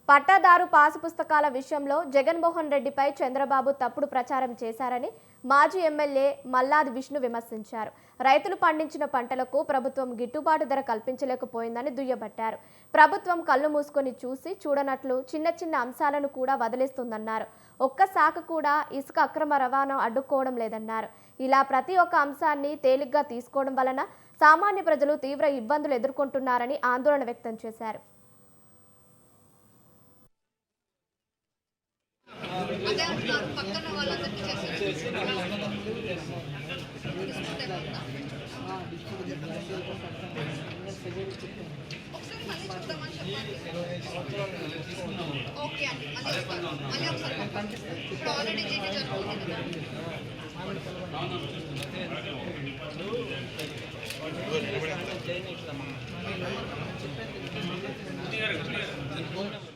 పట్టాదారు పాసు పుస్తకాల విషయంలో జగన్మోహన్ రెడ్డిపై చంద్రబాబు తప్పుడు ప్రచారం చేశారని మాజీ ఎమ్మెల్యే మల్లాది విష్ణు విమర్శించారు. రైతులు పండించిన పంటలకు ప్రభుత్వం గిట్టుబాటు ధర కల్పించలేకపోయిందని దుయ్యబట్టారు. ప్రభుత్వం కళ్ళు మూసుకొని చూసి చూడనట్లు చిన్న చిన్న అంశాలను కూడా వదిలేస్తుందన్నారు. ఒక్క శాఖ కూడా ఇసుక అక్రమ రవాణా అడ్డుకోవడం లేదన్నారు. ఇలా ప్రతి ఒక్క అంశాన్ని తేలిగ్గా తీసుకోవడం వలన సామాన్య ప్రజలు తీవ్ర ఇబ్బందులు ఎదుర్కొంటున్నారని ఆందోళన వ్యక్తం చేశారు. పక్కన వాళ్ళందరికీ ఓకే అండి మళ్ళీ ఒకసారి ఇప్పుడు ఆల్రెడీ జీటీ జరుగుతుంది కదా.